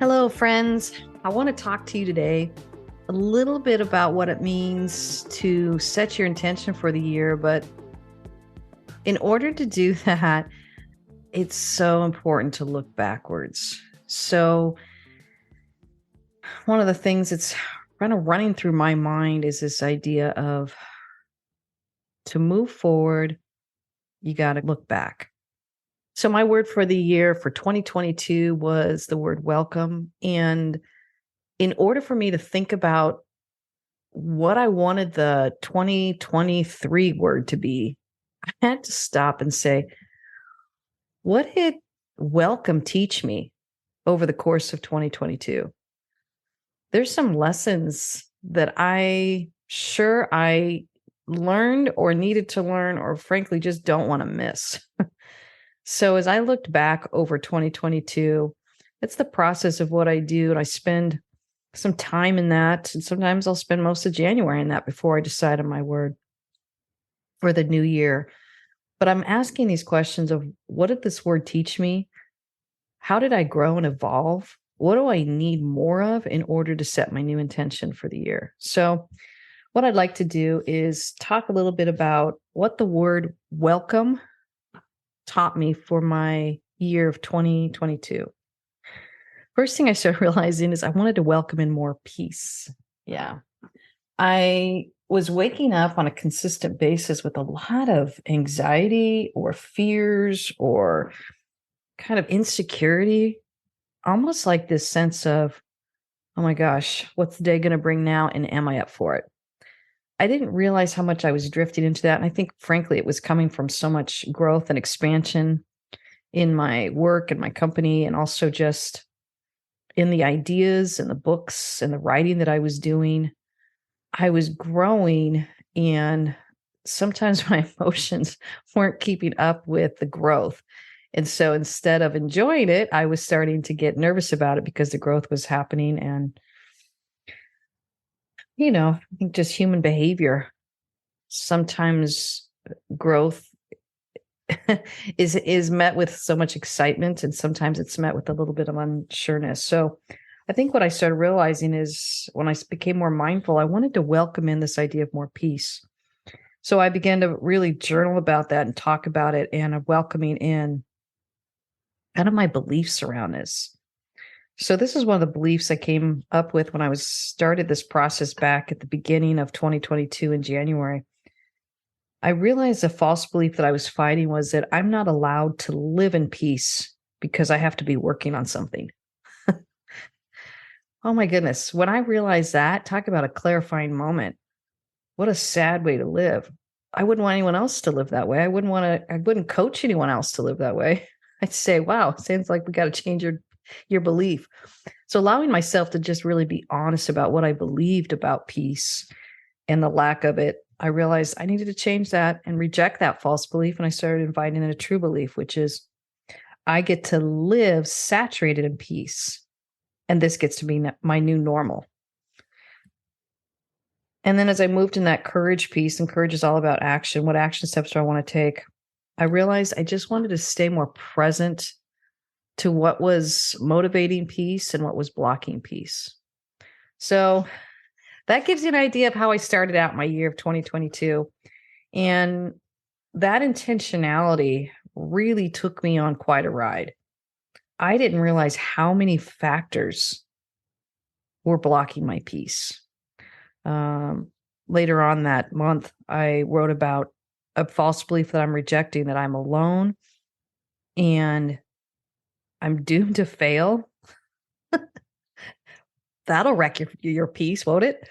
Hello, friends. I want to talk to you today a little bit about what it means to set your intention for the year. But in order to do that, it's so important to look backwards. So, one of the things that's kind of running through my mind is this idea of to move forward, you got to look back. So, my word for the year for 2022 was the word welcome. And in order for me to think about what I wanted the 2023 word to be, I had to stop and say, what did welcome teach me over the course of 2022? There's some lessons that I learned or needed to learn, or frankly, just don't want to miss. So as I looked back over 2022, it's the process of what I do. And I spend some time in that. And sometimes I'll spend most of January in that before I decide on my word for the new year. But I'm asking these questions of what did this word teach me? How did I grow and evolve? What do I need more of in order to set my new intention for the year? So, what I'd like to do is talk a little bit about what the word welcome taught me for my year of 2022. First thing I started realizing is I wanted to welcome in more peace. Yeah. I was waking up on a consistent basis with a lot of anxiety or fears or kind of insecurity, almost like this sense of, oh my gosh, what's the day going to bring now? And am I up for it? I didn't realize how much I was drifting into that. And I think, frankly, it was coming from so much growth and expansion in my work and my company, and also just in the ideas and the books and the writing that I was doing. I was growing, and sometimes my emotions weren't keeping up with the growth. And so instead of enjoying it, I was starting to get nervous about it because the growth was happening. And, I think just human behavior, sometimes growth is met with so much excitement, and sometimes it's met with a little bit of unsureness. So I think what I started realizing is when I became more mindful, I wanted to welcome in this idea of more peace. So I began to really journal about that and talk about it, and of welcoming in kind of my beliefs around this. So this is one of the beliefs I came up with when I started this process back at the beginning of 2022 in January. I realized a false belief that I was fighting was that I'm not allowed to live in peace because I have to be working on something. Oh my goodness. When I realized that, talk about a clarifying moment. What a sad way to live. I wouldn't want anyone else to live that way. I wouldn't coach anyone else to live that way. I'd say, wow, sounds like we got to change your belief. So allowing myself to just really be honest about what I believed about peace and the lack of it, I realized I needed to change that and reject that false belief. And I started inviting in a true belief, which is I get to live saturated in peace. And this gets to be my new normal. And then as I moved in that courage piece, and courage is all about action, what action steps do I want to take? I realized I just wanted to stay more present to what was motivating peace and what was blocking peace. So that gives you an idea of how I started out my year of 2022. And that intentionality really took me on quite a ride. I didn't realize how many factors were blocking my peace. Later on that month, I wrote about a false belief that I'm rejecting, that I'm alone and I'm doomed to fail. That'll wreck your peace, won't it?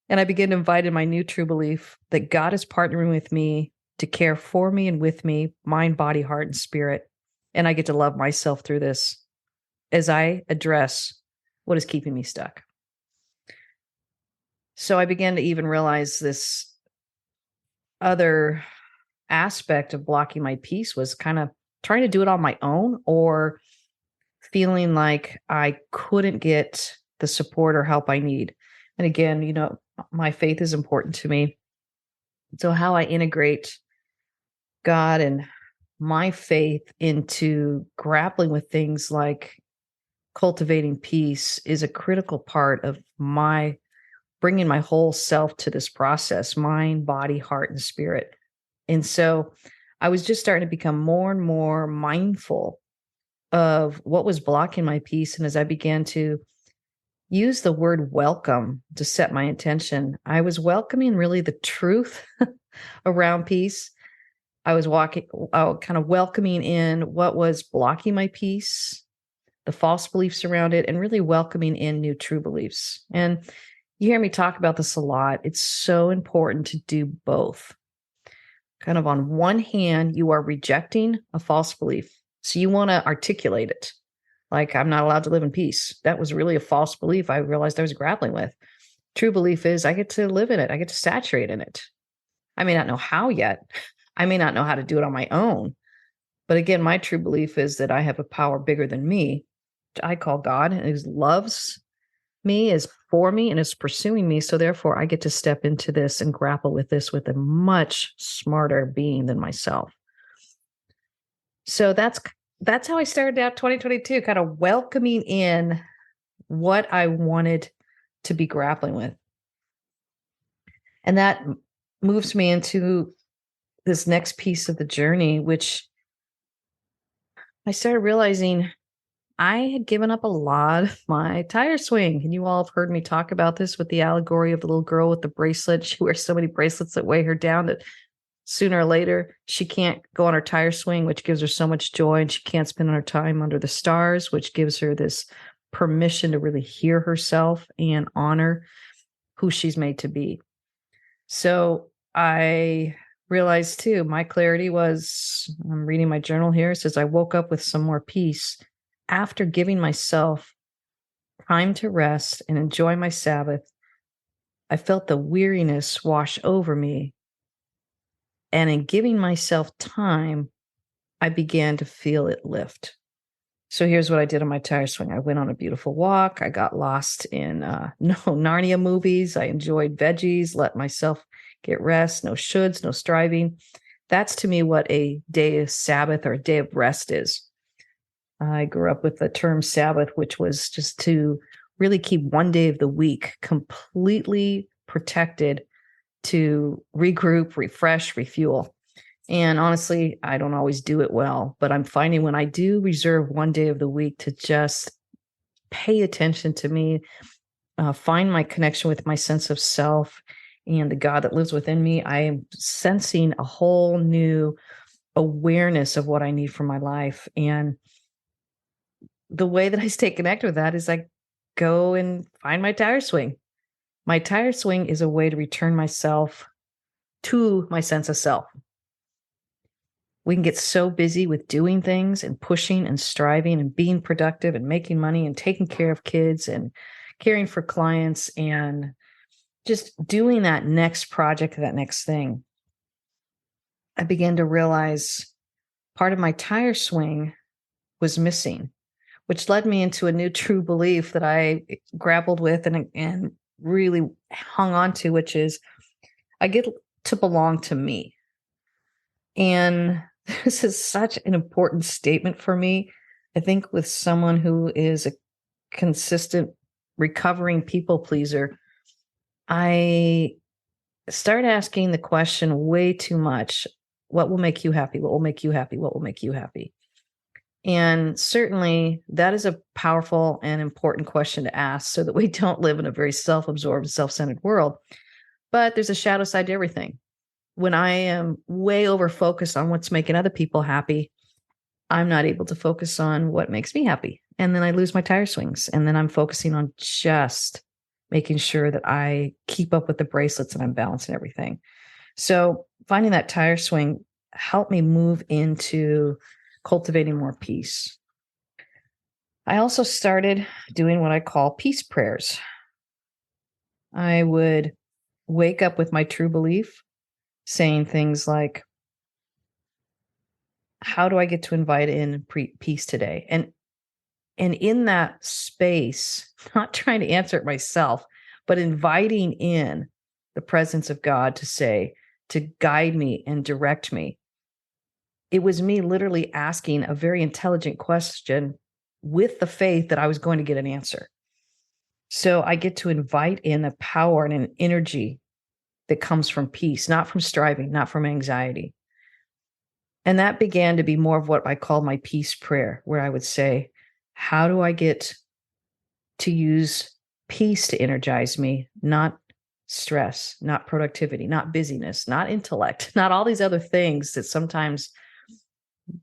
And I began to invite in my new true belief that God is partnering with me to care for me and with me, mind, body, heart, and spirit. And I get to love myself through this as I address what is keeping me stuck. So I began to even realize this other aspect of blocking my peace was kind of trying to do it on my own, or feeling like I couldn't get the support or help I need. And again, my faith is important to me. So how I integrate God and my faith into grappling with things like cultivating peace is a critical part of my bringing my whole self to this process, mind, body, heart, and spirit. And so I was just starting to become more and more mindful of what was blocking my peace. And as I began to use the word welcome to set my intention, I was welcoming really the truth around peace. I was kind of welcoming in what was blocking my peace, the false beliefs around it, and really welcoming in new true beliefs. And you hear me talk about this a lot. It's so important to do both. Kind of on one hand, you are rejecting a false belief. So you want to articulate it. Like, I'm not allowed to live in peace. That was really a false belief I realized I was grappling with. True belief is I get to live in it. I get to saturate in it. I may not know how yet. I may not know how to do it on my own. But again, my true belief is that I have a power bigger than me, which I call God, and who loves me, is for me, and is pursuing me. So therefore, I get to step into this and grapple with this with a much smarter being than myself. So that's how I started out 2022, kind of welcoming in what I wanted to be grappling with. And that moves me into this next piece of the journey, which I started realizing I had given up a lot of my tire swing. And you all have heard me talk about this with the allegory of the little girl with the bracelet. She wears so many bracelets that weigh her down that sooner or later she can't go on her tire swing, which gives her so much joy. And she can't spend her time under the stars, which gives her this permission to really hear herself and honor who she's made to be. So I realized too, my clarity was, I'm reading my journal here, it says, I woke up with some more peace after giving myself time to rest and enjoy my Sabbath. I felt the weariness wash over me. And in giving myself time, I began to feel it lift. So here's what I did on my tire swing. I went on a beautiful walk. I got lost in no Narnia movies. I enjoyed veggies, let myself get rest, no shoulds, no striving. That's to me what a day of Sabbath or a day of rest is. I grew up with the term Sabbath, which was just to really keep one day of the week completely protected to regroup, refresh, refuel. And honestly, I don't always do it well, but I'm finding when I do reserve one day of the week to just pay attention to me, find my connection with my sense of self and the God that lives within me, I am sensing a whole new awareness of what I need for my life. And the way that I stay connected with that is I go and find my tire swing. My tire swing is a way to return myself to my sense of self. We can get so busy with doing things and pushing and striving and being productive and making money and taking care of kids and caring for clients and just doing that next project, that next thing. I began to realize part of my tire swing was missing, which led me into a new true belief that I grappled with and really hung on to, which is I get to belong to me. And this is such an important statement for me. I think with someone who is a consistent recovering people pleaser, I start asking the question way too much. What will make you happy? What will make you happy? What will make you happy? And certainly that is a powerful and important question to ask so that we don't live in a very self-absorbed, self-centered world. But there's a shadow side to everything. When I am way over focused on what's making other people happy, I'm not able to focus on what makes me happy. And then I lose my tire swings. And then I'm focusing on just making sure that I keep up with the bracelets and I'm balancing everything. So finding that tire swing helped me move into cultivating more peace. I also started doing what I call peace prayers. I would wake up with my true belief, saying things like, how do I get to invite in peace today? And in that space, not trying to answer it myself, but inviting in the presence of God to guide me and direct me. It was me literally asking a very intelligent question. with the faith that I was going to get an answer. So I get to invite in a power and an energy that comes from peace, not from striving, not from anxiety. And that began to be more of what I call my peace prayer, where I would say, how do I get to use peace to energize me, not stress, not productivity, not busyness, not intellect, not all these other things that sometimes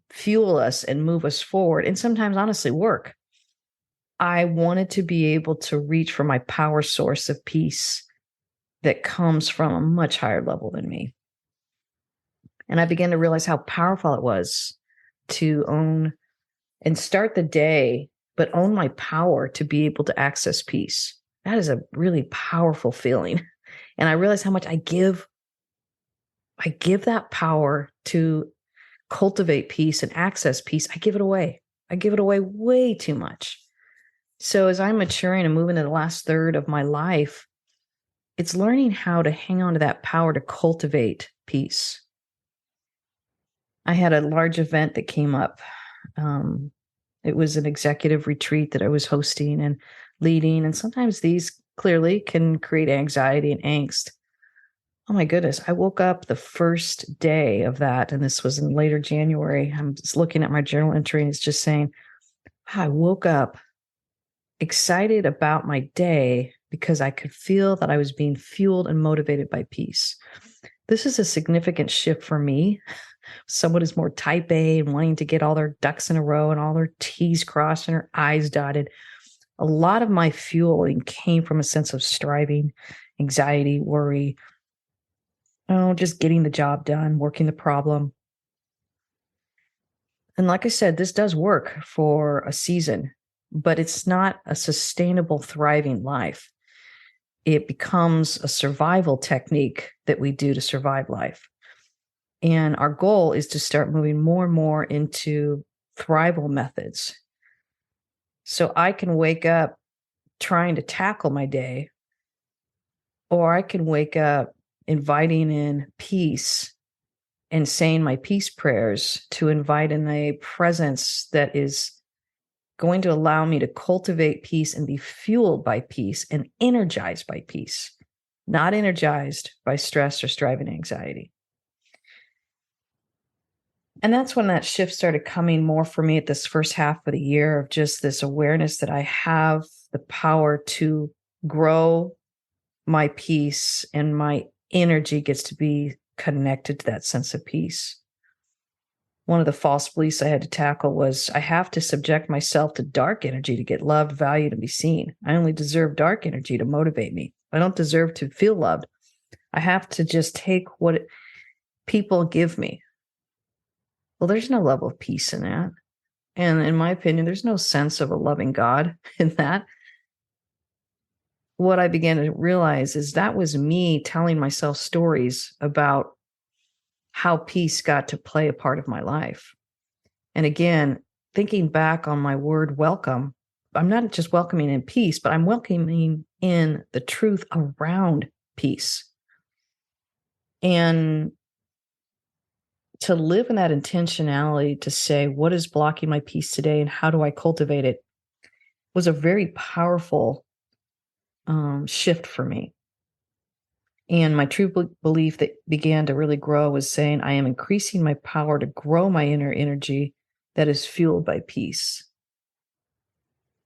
fuel us and move us forward, and sometimes honestly work. I wanted to be able to reach for my power source of peace that comes from a much higher level than me. And I began to realize how powerful it was to own and start the day, but own my power to be able to access peace. That is a really powerful feeling. And I realized how much I give that power to cultivate peace and access peace. I give it away. I give it away way too much. So as I'm maturing and moving to the last third of my life, it's learning how to hang on to that power to cultivate peace. I had a large event that came up. It was an executive retreat that I was hosting and leading. And sometimes these clearly can create anxiety and angst. Oh my goodness. I woke up the first day of that, and this was in later January. I'm just looking at my journal entry, and it's just saying, I woke up excited about my day because I could feel that I was being fueled and motivated by peace. This is a significant shift for me. Someone is more type A and wanting to get all their ducks in a row and all their T's crossed and her I's dotted. A lot of my fueling came from a sense of striving, anxiety, worry, just getting the job done, working the problem. And like I said, this does work for a season, but it's not a sustainable, thriving life. It becomes a survival technique that we do to survive life. And our goal is to start moving more and more into thrival methods. So I can wake up trying to tackle my day, or I can wake up inviting in peace and saying my peace prayers to invite in a presence that is going to allow me to cultivate peace and be fueled by peace and energized by peace, not energized by stress or striving anxiety. And that's when that shift started coming more for me at this first half of the year, of just this awareness that I have the power to grow my peace, and my energy gets to be connected to that sense of peace. One of the false beliefs I had to tackle was I have to subject myself to dark energy to get loved, valued, and be seen. I only deserve dark energy to motivate me. I don't deserve to feel loved. I have to just take what people give me. Well, there's no level of peace in that. And in my opinion, there's no sense of a loving God in that. What I began to realize is that was me telling myself stories about how peace got to play a part of my life. And again, thinking back on my word welcome, I'm not just welcoming in peace, but I'm welcoming in the truth around peace. And to live in that intentionality to say, what is blocking my peace today and how do I cultivate it, was a very powerful shift for me. And my true belief that began to really grow was saying, I am increasing my power to grow my inner energy that is fueled by peace.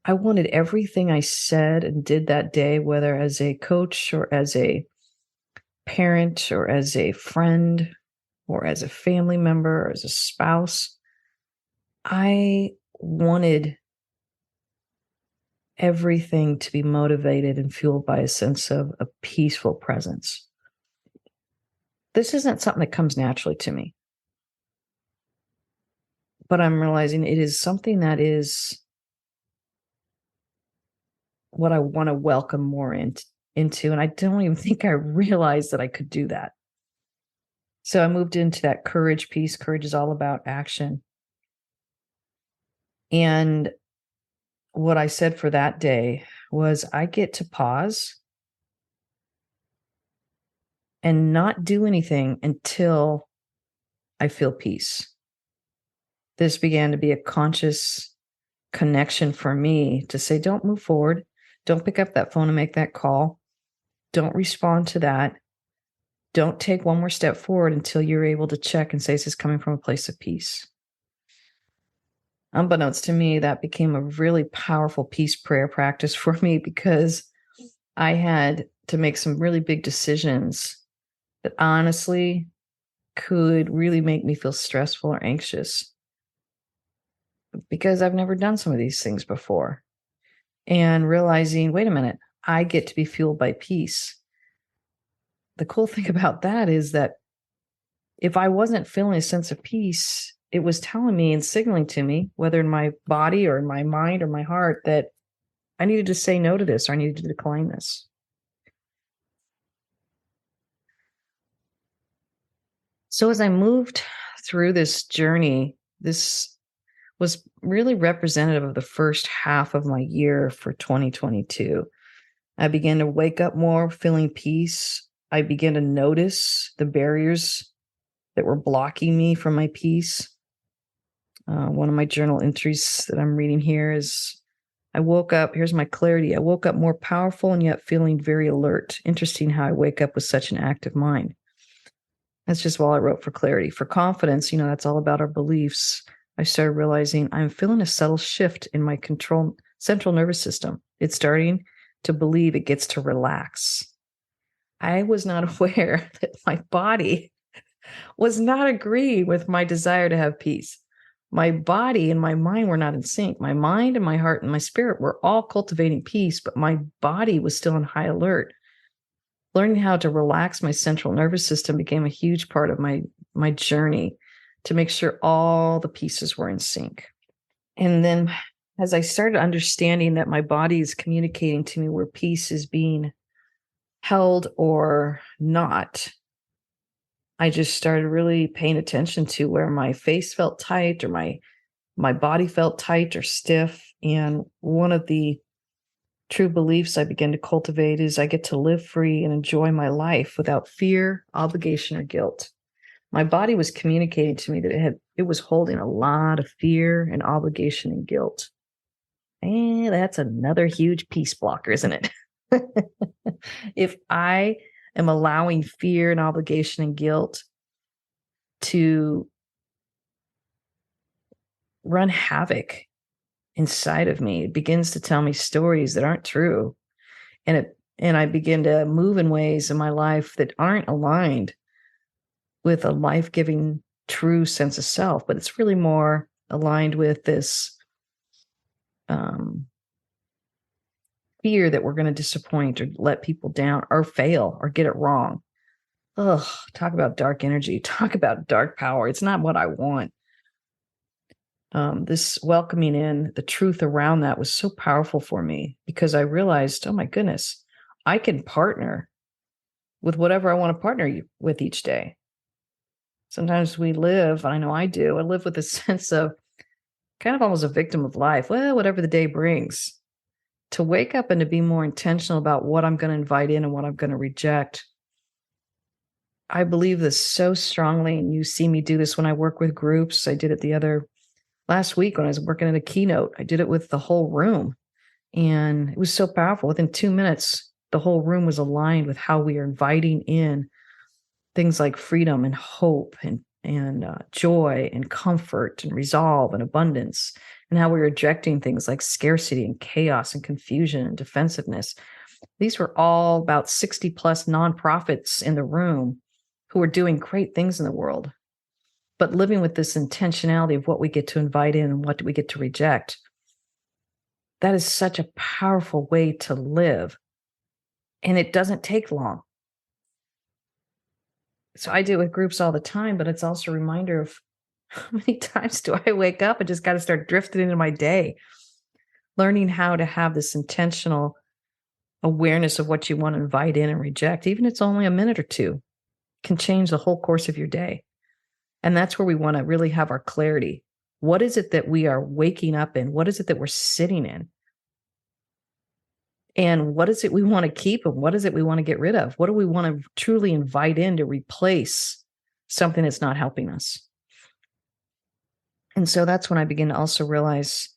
I wanted everything I said and did that day, whether as a coach or as a parent or as a friend or as a family member or as a spouse, I wanted everything to be motivated and fueled by a sense of a peaceful presence. This isn't something that comes naturally to me, but I'm realizing it is something that is what I want to welcome more into. And I don't even think I realized that I could do that. So I moved into that courage piece. Courage is all about action. And what I said for that day was I get to pause and not do anything until I feel peace. This began to be a conscious connection for me to say, don't move forward. Don't pick up that phone and make that call. Don't respond to that. Don't take one more step forward until you're able to check and say, is this coming from a place of peace? Unbeknownst to me, that became a really powerful peace prayer practice for me because I had to make some really big decisions that honestly could really make me feel stressful or anxious because I've never done some of these things before. And realizing, wait a minute, I get to be fueled by peace. The cool thing about that is that if I wasn't feeling a sense of peace, it was telling me and signaling to me, whether in my body or in my mind or my heart, that I needed to say no to this or I needed to decline this. So as I moved through this journey, this was really representative of the first half of my year for 2022. I began to wake up more, feeling peace. I began to notice the barriers that were blocking me from my peace. One of my journal entries that I'm reading here is I woke up, here's my clarity. I woke up more powerful and yet feeling very alert. Interesting how I wake up with such an active mind. That's just all I wrote for clarity. For confidence, that's all about our beliefs. I started realizing I'm feeling a subtle shift in my central nervous system. It's starting to believe it gets to relax. I was not aware that my body was not agreeing with my desire to have peace. My body and my mind were not in sync. My mind and my heart and my spirit were all cultivating peace, but my body was still on high alert. Learning how to relax my central nervous system became a huge part of my journey to make sure all the pieces were in sync. And then as I started understanding that my body is communicating to me where peace is being held or not, I just started really paying attention to where my face felt tight or my body felt tight or stiff. And one of the true beliefs I began to cultivate is I get to live free and enjoy my life without fear, obligation, or guilt. My body was communicating to me that it was holding a lot of fear and obligation and guilt. And that's another huge peace blocker, isn't it? If I am allowing fear and obligation and guilt to run havoc inside of me, it begins to tell me stories that aren't true. And I begin to move in ways in my life that aren't aligned with a life-giving, true sense of self, but it's really more aligned with this fear that we're going to disappoint or let people down or fail or get it wrong. Ugh, talk about dark energy, talk about dark power. It's not what I want. This welcoming in the truth around that was so powerful for me because I realized, oh my goodness, I can partner with whatever I want to partner with each day. Sometimes we live, I know I do, I live with a sense of kind of almost a victim of life. Well, whatever the day brings. To wake up and to be more intentional about what I'm going to invite in and what I'm going to reject. I believe this so strongly, and you see me do this when I work with groups. I did it last week when I was working at a keynote. I did it with the whole room, and it was so powerful. Within 2 minutes, the whole room was aligned with how we are inviting in things like freedom and hope and joy and comfort and resolve and abundance, and how we were rejecting things like scarcity and chaos and confusion and defensiveness. These were all about 60 plus nonprofits in the room who are doing great things in the world, but living with this intentionality of what we get to invite in and what do we get to reject. That is such a powerful way to live. And it doesn't take long. So I do it with groups all the time, but it's also a reminder of how many times do I wake up and just got to start drifting into my day, learning how to have this intentional awareness of what you want to invite in and reject, even if it's only a minute or two, can change the whole course of your day. And that's where we want to really have our clarity. What is it that we are waking up in? What is it that we're sitting in? And what is it we want to keep and what is it we want to get rid of? What do we want to truly invite in to replace something that's not helping us? And so that's when I begin to also realize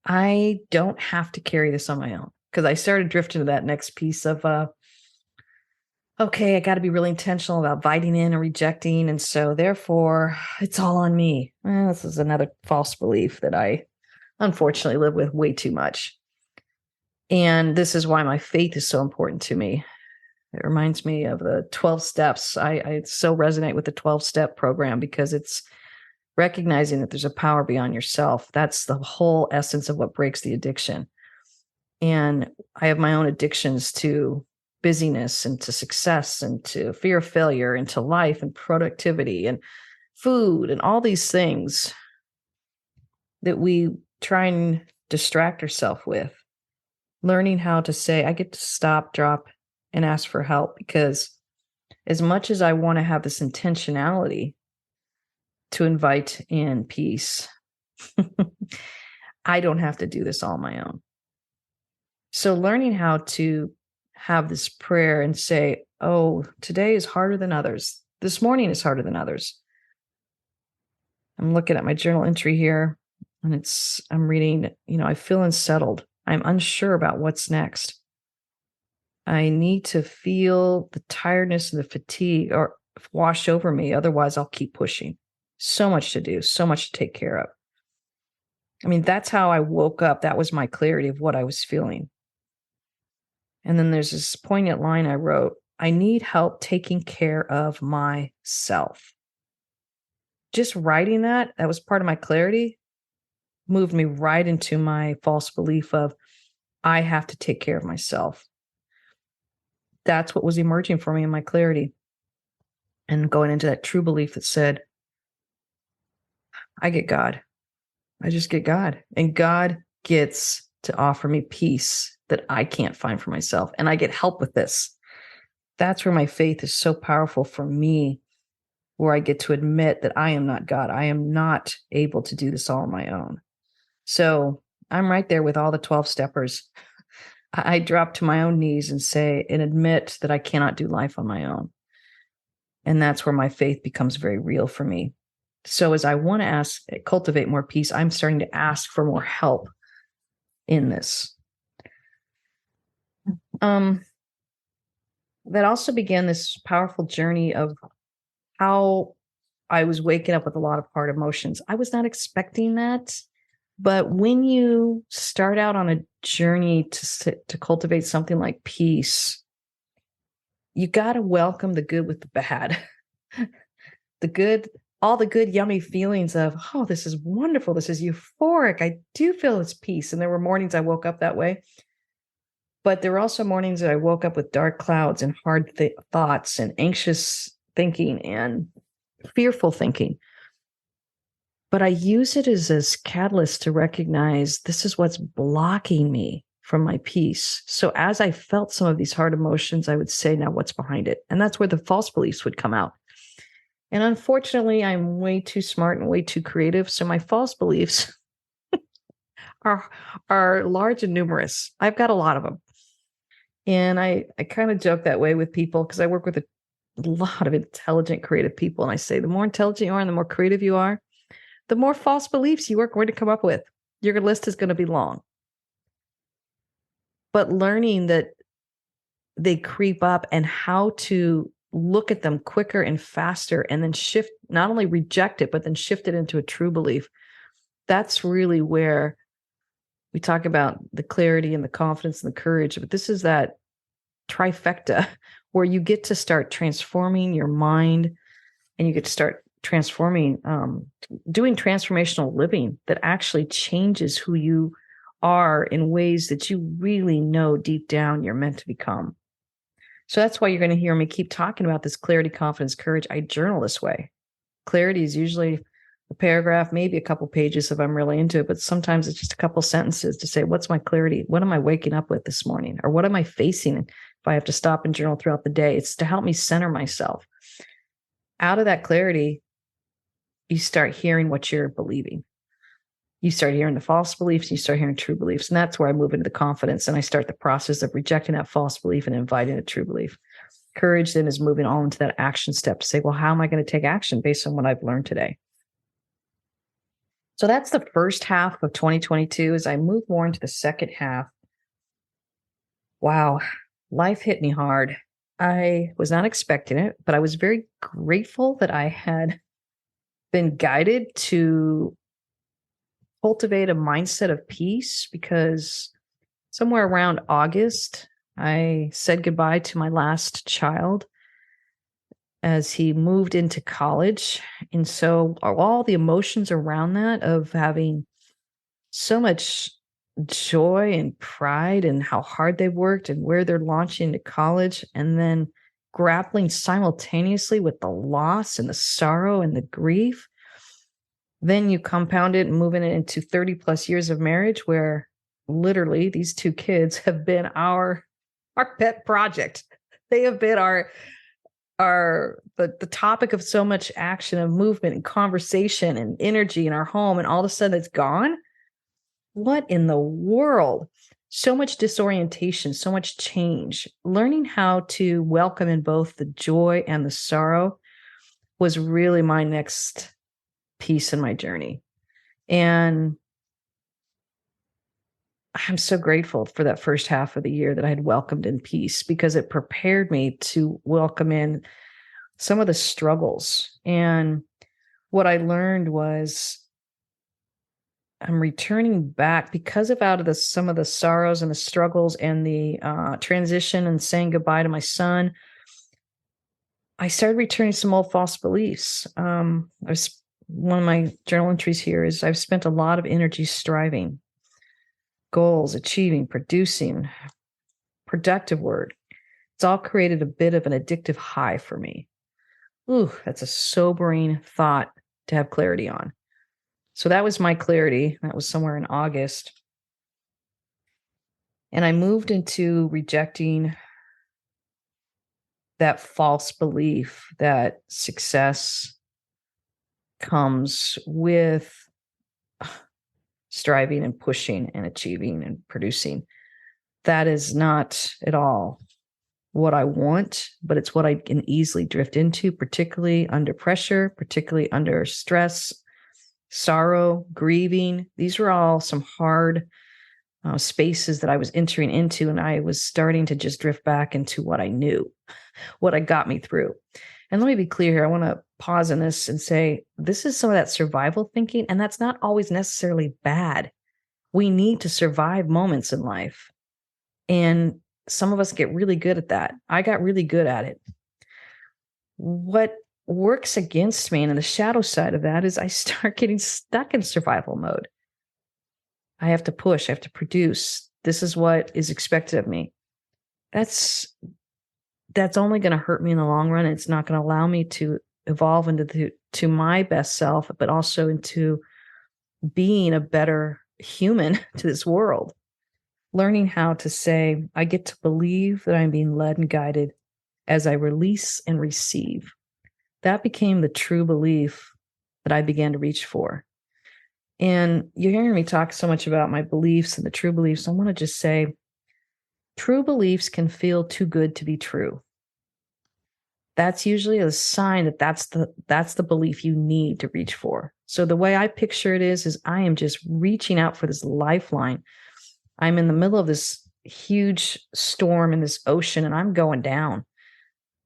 I don't have to carry this on my own, because I started drifting to that next piece of, okay, I got to be really intentional about inviting in and rejecting. And so therefore it's all on me. This is another false belief that I unfortunately live with way too much. And this is why my faith is so important to me. It reminds me of the 12 steps. I so resonate with the 12-step program because it's recognizing that there's a power beyond yourself. That's the whole essence of what breaks the addiction. And I have my own addictions to busyness and to success and to fear of failure and to life and productivity and food and all these things that we try and distract ourselves with. Learning how to say, I get to stop, drop, and ask for help, because as much as I want to have this intentionality to invite in peace, I don't have to do this all on my own. So learning how to have this prayer and say, oh, today is harder than others. This morning is harder than others. I'm looking at my journal entry here, and I'm reading, I feel unsettled. I'm unsure about what's next. I need to feel the tiredness and the fatigue or wash over me. Otherwise, I'll keep pushing. So much to do, so much to take care of. I mean, that's how I woke up. That was my clarity of what I was feeling. And then there's this poignant line I wrote, I need help taking care of myself. Just writing that was part of my clarity, moved me right into my false belief of I have to take care of myself. That's what was emerging for me in my clarity. And going into that true belief that said, I get God. I just get God. And God gets to offer me peace that I can't find for myself. And I get help with this. That's where my faith is so powerful for me, where I get to admit that I am not God. I am not able to do this all on my own. So I'm right there with all the 12 steppers. I drop to my own knees and say, and admit that I cannot do life on my own. And that's where my faith becomes very real for me. So as I want to cultivate more peace, I'm starting to ask for more help in this. That also began this powerful journey of how I was waking up with a lot of hard emotions. I was not expecting that. But when you start out on a journey to cultivate something like peace, you got to welcome the good with the bad. All the good, yummy feelings of, oh, this is wonderful. This is euphoric. I do feel this peace. And there were mornings I woke up that way. But there were also mornings that I woke up with dark clouds and hard thoughts and anxious thinking and fearful thinking. But I use it as this catalyst to recognize this is what's blocking me from my peace. So as I felt some of these hard emotions, I would say, now what's behind it? And that's where the false beliefs would come out. And unfortunately, I'm way too smart and way too creative. So my false beliefs are large and numerous. I've got a lot of them. And I kind of joke that way with people because I work with a lot of intelligent, creative people. And I say, the more intelligent you are and the more creative you are, the more false beliefs you are going to come up with. Your list is going to be long. But learning that they creep up and how to look at them quicker and faster and then shift, not only reject it, but then shift it into a true belief. That's really where we talk about the clarity and the confidence and the courage. But this is that trifecta where you get to start transforming your mind and you get to start transforming, doing transformational living that actually changes who you are in ways that you really know deep down you're meant to become. So that's why you're going to hear me keep talking about this clarity, confidence, courage. I journal this way. Clarity is usually a paragraph, maybe a couple pages if I'm really into it, but sometimes it's just a couple sentences to say, what's my clarity? What am I waking up with this morning? Or what am I facing if I have to stop and journal throughout the day? It's to help me center myself. Out of that clarity, you start hearing what you're believing. You start hearing the false beliefs, you start hearing true beliefs. And that's where I move into the confidence and I start the process of rejecting that false belief and inviting a true belief. Courage then is moving all into that action step to say, well, how am I going to take action based on what I've learned today? So that's the first half of 2022. As I move more into the second half, wow, life hit me hard. I was not expecting it, but I was very grateful that I had been guided to cultivate a mindset of peace because somewhere around August, I said goodbye to my last child as he moved into college. And so all the emotions around that of having so much joy and pride and how hard they worked and where they're launching into college, and then grappling simultaneously with the loss and the sorrow and the grief. Then you compound it and moving it into 30 plus years of marriage where literally these two kids have been our pet project. They have been the topic of so much action and movement and conversation and energy in our home, and all of a sudden it's gone. What in the world? So much disorientation, so much change. Learning how to welcome in both the joy and the sorrow was really my next piece in my journey. And I'm so grateful for that first half of the year that I had welcomed in peace, because it prepared me to welcome in some of the struggles. And what I learned was I'm returning back because of out of some of the sorrows and the struggles and the transition and saying goodbye to my son. I started returning some old false beliefs. One of my journal entries here is I've spent a lot of energy striving, goals, achieving, producing, productive word. It's all created a bit of an addictive high for me. Ooh, that's a sobering thought to have clarity on. So that was my clarity. That was somewhere in August. And I moved into rejecting that false belief that success comes with striving and pushing and achieving and producing. That is not at all what I want, but it's what I can easily drift into, particularly under pressure, particularly under stress, sorrow, grieving. These were all some hard spaces that I was entering into, and I was starting to just drift back into what I knew, what had got me through. And let me be clear here. I want to pause on this and say, this is some of that survival thinking, and that's not always necessarily bad. We need to survive moments in life. And some of us get really good at that. I got really good at it. What works against me and the shadow side of that is I start getting stuck in survival mode. I have to push, I have to produce. This is what is expected of me. That's only going to hurt me in the long run. It's not going to allow me to evolve into to my best self, but also into being a better human to this world. Learning how to say, I get to believe that I'm being led and guided as I release and receive. That became the true belief that I began to reach for. And you're hearing me talk so much about my beliefs and the true beliefs. I want to just say, true beliefs can feel too good to be true. That's usually a sign that that's the belief you need to reach for. So the way I picture it is I am just reaching out for this lifeline. I'm in the middle of this huge storm in this ocean and I'm going down,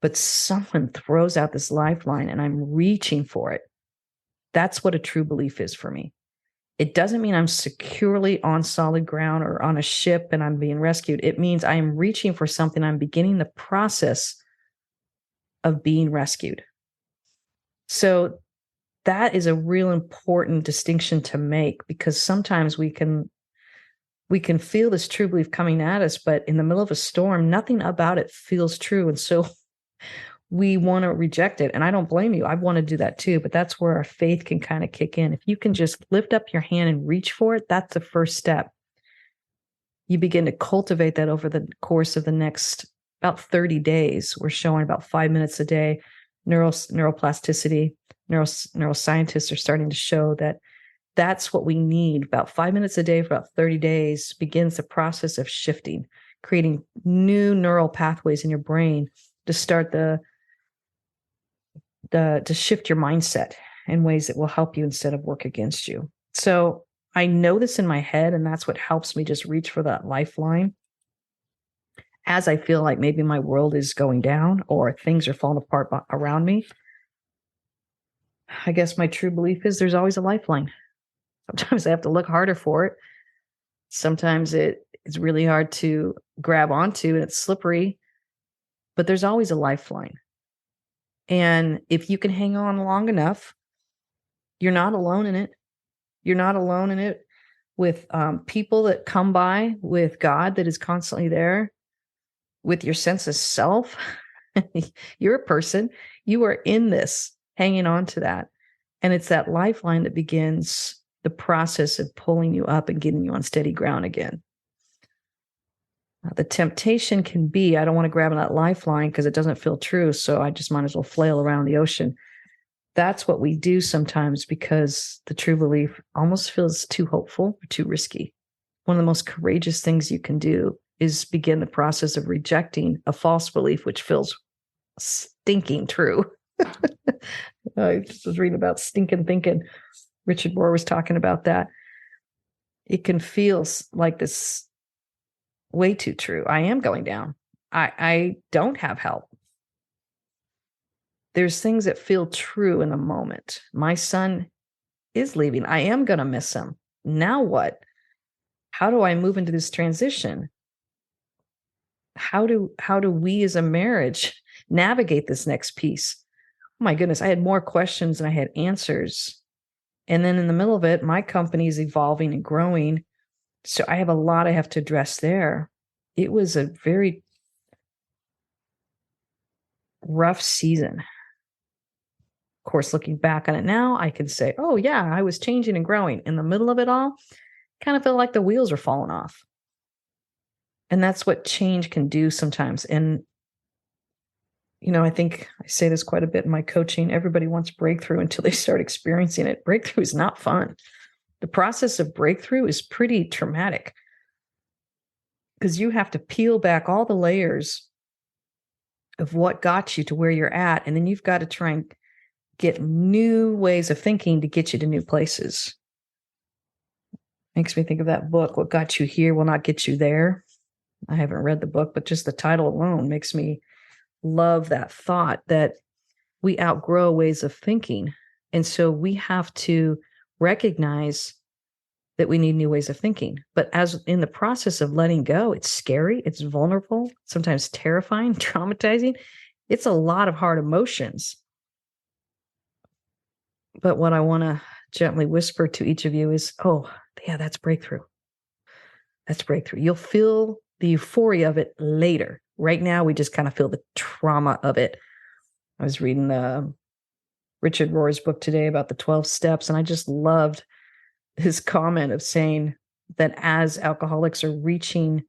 but someone throws out this lifeline and I'm reaching for it. That's what a true belief is for me. It doesn't mean I'm securely on solid ground or on a ship and I'm being rescued. It means I am reaching for something. I'm beginning the process of being rescued. So that is a real important distinction to make, because sometimes we can feel this true belief coming at us, but in the middle of a storm, nothing about it feels true. And so we want to reject it. And I don't blame you. I want to do that too. But that's where our faith can kind of kick in. If you can just lift up your hand and reach for it, that's the first step. You begin to cultivate that over the course of the next about 30 days. We're showing about 5 minutes a day. Neuroplasticity, neuroscientists are starting to show that that's what we need. About 5 minutes a day for about 30 days begins the process of shifting, creating new neural pathways in your brain to start to shift your mindset in ways that will help you instead of work against you. So I know this in my head, and that's what helps me just reach for that lifeline as I feel like maybe my world is going down or things are falling apart around me. I guess my true belief is there's always a lifeline. Sometimes I have to look harder for it. Sometimes it's really hard to grab onto and it's slippery, but there's always a lifeline. And if you can hang on long enough, you're not alone in it. You're not alone in it with people that come by, with God that is constantly there, with your sense of self. You're a person. You are in this, hanging on to that. And it's that lifeline that begins the process of pulling you up and getting you on steady ground again. The temptation can be, I don't want to grab that lifeline because it doesn't feel true. So I just might as well flail around the ocean. That's what we do sometimes because the true belief almost feels too hopeful or too risky. One of the most courageous things you can do is begin the process of rejecting a false belief, which feels stinking true. I just was reading about stinking thinking. Richard Rohr was talking about that. It can feel like this way too true. I am going down. I don't have help. There's things that feel true in the moment. My son is leaving. I am going to miss him. Now what? How do I move into this transition? How do we as a marriage navigate this next piece? Oh my goodness, I had more questions than I had answers. And then in the middle of it, my company is evolving and growing. So I have a lot I have to address there. It was a very rough season. Of course, looking back on it now, I can say, oh yeah, I was changing and growing. In the middle of it all, kind of felt like the wheels are falling off. And that's what change can do sometimes. And, I think I say this quite a bit in my coaching. Everybody wants breakthrough until they start experiencing it. Breakthrough is not fun. The process of breakthrough is pretty traumatic because you have to peel back all the layers of what got you to where you're at. And then you've got to try and get new ways of thinking to get you to new places. Makes me think of that book, What Got You Here Will Not Get You There. I haven't read the book, but just the title alone makes me love that thought that we outgrow ways of thinking. And so we have to recognize that we need new ways of thinking. But as in the process of letting go, it's scary, it's vulnerable, sometimes terrifying, traumatizing. It's a lot of hard emotions. But what I want to gently whisper to each of you is, oh, yeah, that's breakthrough. That's breakthrough. You'll feel the euphoria of it later. Right now, we just kind of feel the trauma of it. I was reading Richard Rohr's book today about the 12 steps, and I just loved his comment of saying that as alcoholics are releasing,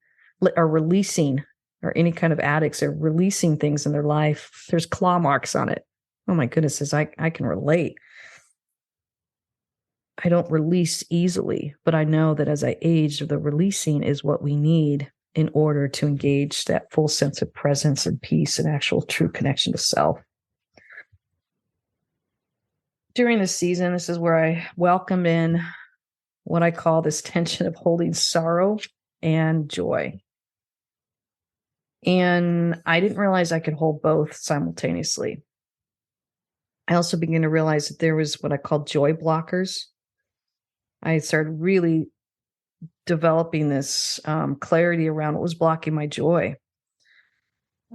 or any kind of addicts are releasing things in their life, there's claw marks on it. Oh my goodness, I can relate. I don't release easily, but I know that as I age, the releasing is what we need in order to engage that full sense of presence and peace and actual true connection to self. During this season, this is where I welcome in what I call this tension of holding sorrow and joy. And I didn't realize I could hold both simultaneously. I also began to realize that there was what I call joy blockers. I started really developing this clarity around what was blocking my joy.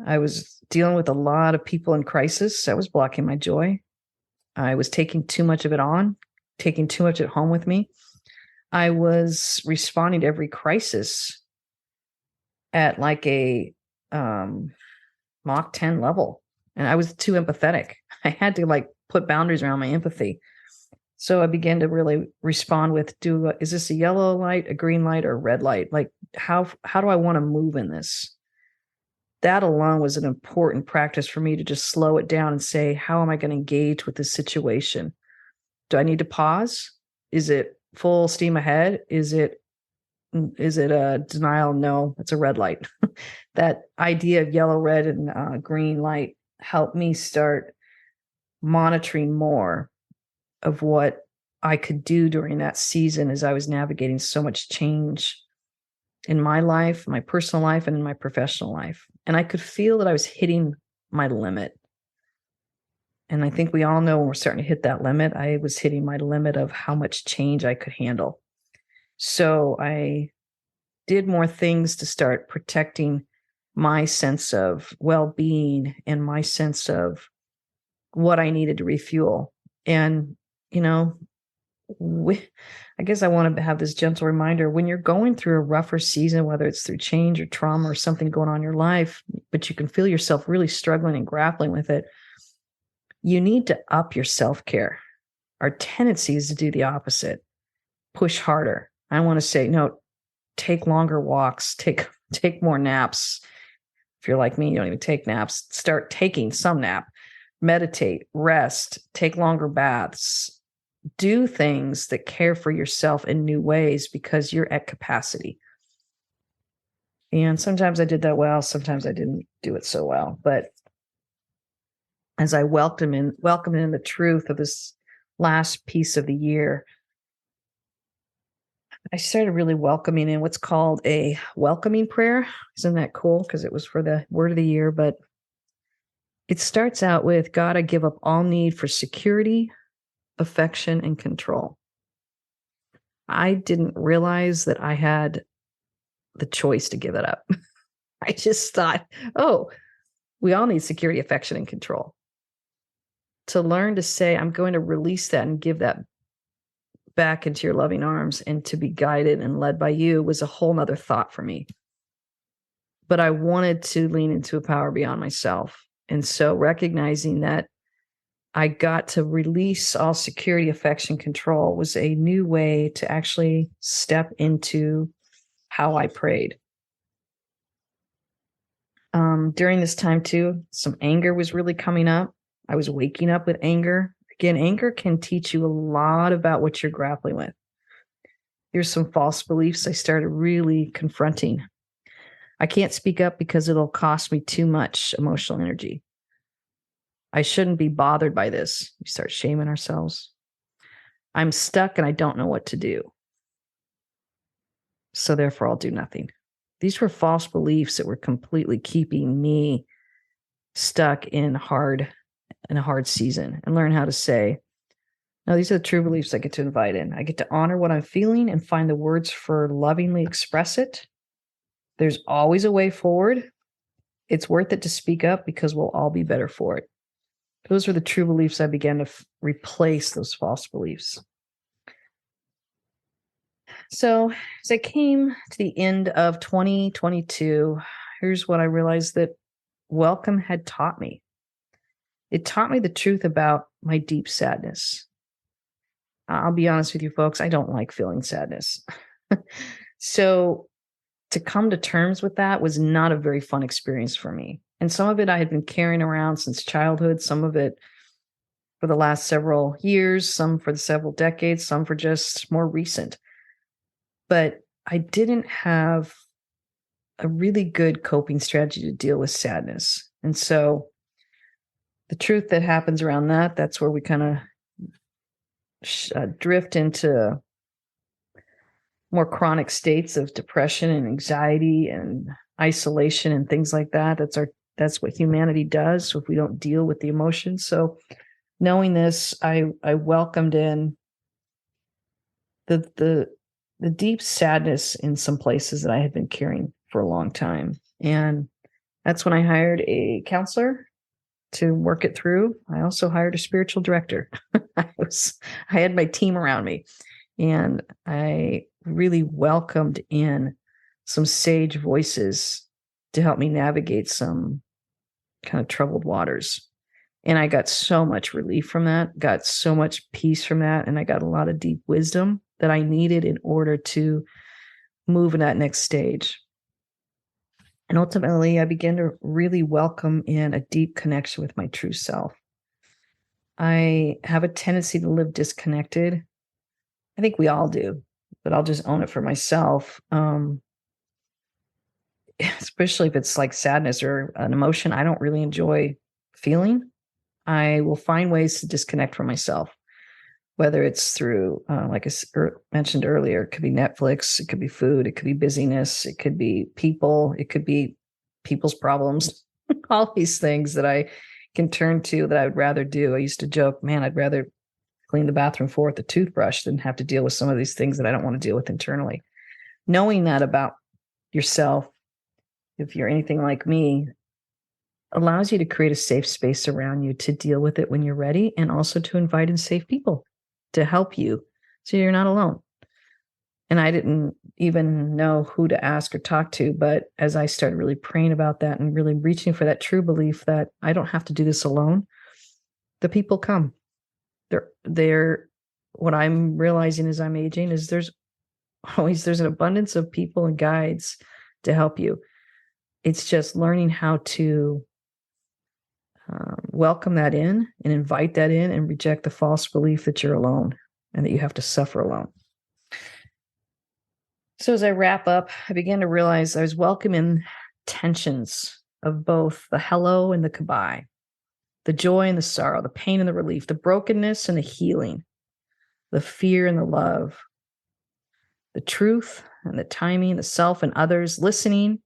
I was dealing with a lot of people in crisis that was blocking my joy. I was taking too much of it on, taking too much at home with me. I was responding to every crisis at like a Mach 10 level. And I was too empathetic. I had to put boundaries around my empathy. So I began to really respond with, is this a yellow light, a green light, or a red light? Like, how do I want to move in this? That alone was an important practice for me to just slow it down and say, how am I going to engage with this situation? Do I need to pause? Is it full steam ahead? Is it a denial? No, it's a red light. That idea of yellow, red, and green light helped me start monitoring more of what I could do during that season as I was navigating so much change in my life, my personal life, and in my professional life. And I could feel that I was hitting my limit. And I think we all know when we're starting to hit that limit, I was hitting my limit of how much change I could handle. So I did more things to start protecting my sense of well-being and my sense of what I needed to refuel. And, you know, I guess I want to have this gentle reminder when you're going through a rougher season, whether it's through change or trauma or something going on in your life, but you can feel yourself really struggling and grappling with it, you need to up your self-care. Our tendency is to do the opposite, push harder. I want to say, no, take longer walks, take more naps. If you're like me, you don't even take naps. Start taking some nap, meditate, rest, take longer baths, do things that care for yourself in new ways because you're at capacity. And sometimes I did that well, sometimes I didn't do it so well. But as I welcome in the truth of this last piece of the year, I started really welcoming in what's called a welcoming prayer. Isn't that cool? Because it was for the word of the year, but it starts out with, God, I give up all need for security, affection, and control. I didn't realize that I had the choice to give it up. I just thought, oh, we all need security, affection, and control. To learn to say, I'm going to release that and give that back into your loving arms and to be guided and led by you was a whole nother thought for me. But I wanted to lean into a power beyond myself. And so recognizing that I got to release all security, affection, control was a new way to actually step into how I prayed. During this time too, some anger was really coming up. I was waking up with anger. Again, anger can teach you a lot about what you're grappling with. Here's some false beliefs I started really confronting. I can't speak up because it'll cost me too much emotional energy. I shouldn't be bothered by this. We start shaming ourselves. I'm stuck and I don't know what to do. So therefore, I'll do nothing. These were false beliefs that were completely keeping me stuck in a hard season, and learn how to say, no, these are the true beliefs I get to invite in. I get to honor what I'm feeling and find the words for lovingly express it. There's always a way forward. It's worth it to speak up because we'll all be better for it. Those were the true beliefs. I began to replace those false beliefs. So as I came to the end of 2022, here's what I realized that welcome had taught me. It taught me the truth about my deep sadness. I'll be honest with you folks, I don't like feeling sadness. So to come to terms with that was not a very fun experience for me. And some of it I had been carrying around since childhood, some of it for the last several years, some for the several decades, some for just more recent. But I didn't have a really good coping strategy to deal with sadness. And so the truth that happens around that, that's where we kind of drift into more chronic states of depression and anxiety and isolation and things like that. That's what humanity does. So if we don't deal with the emotions. So knowing this, I welcomed in the deep sadness in some places that I had been carrying for a long time. And that's when I hired a counselor to work it through. I also hired a spiritual director. I had my team around me, and I really welcomed in some sage voices to help me navigate some kind of troubled waters. And I got so much relief from that, got so much peace from that, and I got a lot of deep wisdom that I needed in order to move in that next stage. And ultimately, I began to really welcome in a deep connection with my true self. I have a tendency to live disconnected. I think we all do, but I'll just own it for myself. Especially if it's like sadness or an emotion I don't really enjoy feeling, I will find ways to disconnect from myself. whether it's through, like mentioned earlier, it could be Netflix, it could be food, it could be busyness, it could be people, it could be people's problems, all these things that I can turn to that I would rather do. I used to joke, man, I'd rather clean the bathroom floor with a toothbrush than have to deal with some of these things that I don't want to deal with internally. Knowing that about yourself, if you're anything like me, allows you to create a safe space around you to deal with it when you're ready, and also to invite in safe people to help you so you're not alone. And I didn't even know who to ask or talk to, but as I started really praying about that and really reaching for that true belief that I don't have to do this alone, the people come. They're what I'm realizing as I'm aging is there's an abundance of people and guides to help you. It's just learning how to welcome that in and invite that in and reject the false belief that you're alone and that you have to suffer alone. So as I wrap up, I began to realize I was welcoming tensions of both the hello and the goodbye, the joy and the sorrow, the pain and the relief, the brokenness and the healing, the fear and the love, the truth and the timing, the self and others, listening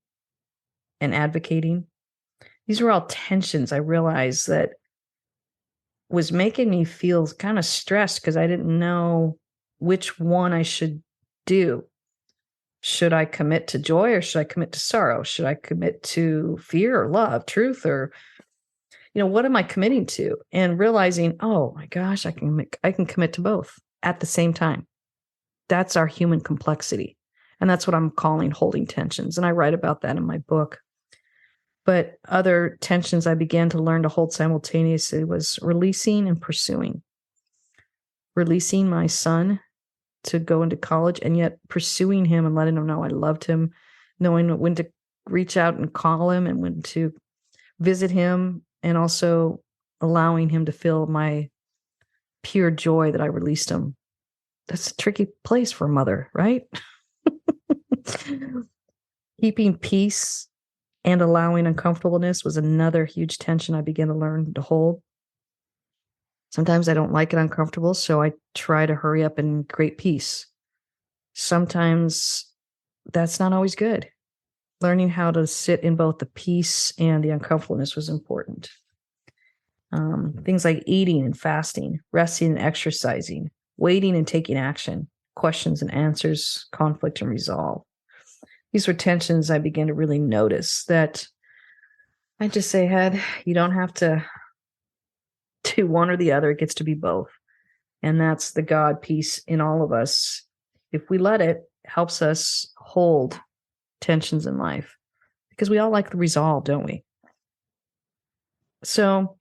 and advocating. These were all tensions I realized that was making me feel kind of stressed because I didn't know which one I should do. Should I commit to joy or should I commit to sorrow? Should I commit to fear or love, truth, or, what am I committing to? And realizing, oh my gosh, I can commit to both at the same time. That's our human complexity. And that's what I'm calling holding tensions. And I write about that in my book. But other tensions I began to learn to hold simultaneously was releasing and pursuing. Releasing my son to go into college and yet pursuing him and letting him know I loved him, knowing when to reach out and call him and when to visit him, and also allowing him to feel my pure joy that I released him. That's a tricky place for a mother, right? Keeping peace and allowing uncomfortableness was another huge tension I began to learn to hold. Sometimes I don't like it uncomfortable, so I try to hurry up and create peace. Sometimes that's not always good. Learning how to sit in both the peace and the uncomfortableness was important. Things like eating and fasting, resting and exercising, waiting and taking action, questions and answers, conflict and resolve. These were tensions I began to really notice that I just say, Head, you don't have to do one or the other. It gets to be both. And that's the God piece in all of us. If we let it, helps us hold tensions in life because we all like the resolve, don't we? So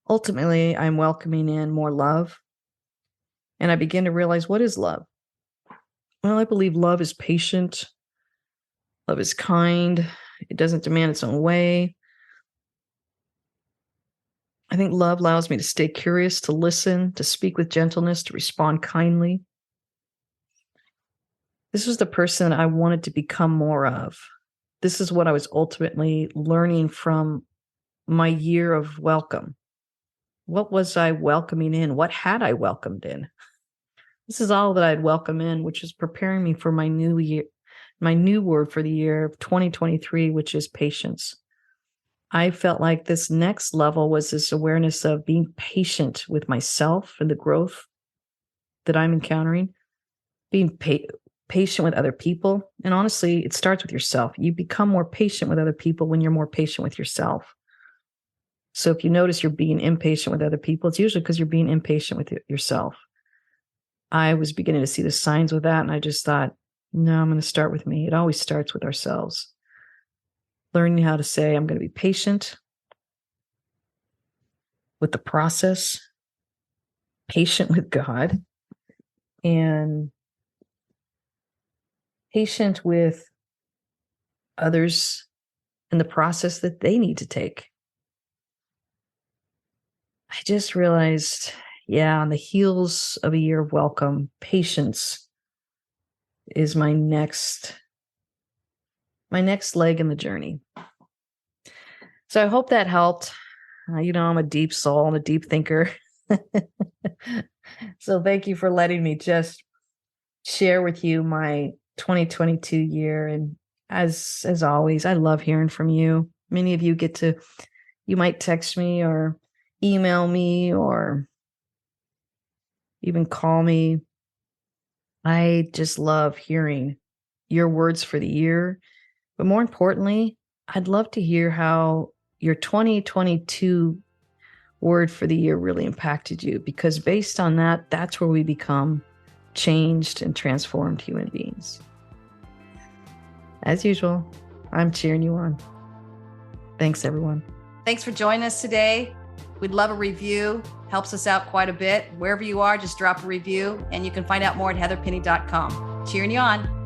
ultimately, I'm welcoming in more love. And I begin to realize, what is love? Well, I believe love is patient. Love is kind. It doesn't demand its own way. I think love allows me to stay curious, to listen, to speak with gentleness, to respond kindly. This was the person I wanted to become more of. This is what I was ultimately learning from my year of welcome. What was I welcoming in? What had I welcomed in? This is all that I'd welcome in, which is preparing me for my new year, my new word for the year of 2023, which is patience. I felt like this next level was this awareness of being patient with myself and the growth that I'm encountering, being patient with other people. And honestly, it starts with yourself. You become more patient with other people when you're more patient with yourself. So if you notice you're being impatient with other people, it's usually because you're being impatient with yourself. I was beginning to see the signs with that, and I just thought, no, I'm going to start with me. It always starts with ourselves. Learning how to say, I'm going to be patient with the process, patient with God, and patient with others in the process that they need to take. I just realized, on the heels of a year of welcome, patience is my next leg in the journey. So I hope that helped. I'm a deep soul and a deep thinker. So thank you for letting me just share with you my 2022 year. And as always, I love hearing from you. Many of you you might text me or email me or even call me. I just love hearing your words for the year. But more importantly, I'd love to hear how your 2022 word for the year really impacted you, because based on that, that's where we become changed and transformed human beings. As usual, I'm cheering you on. Thanks, everyone. Thanks for joining us today. We'd love a review. Helps us out quite a bit. Wherever you are, just drop a review, and you can find out more at heatherpenny.com. Cheering you on.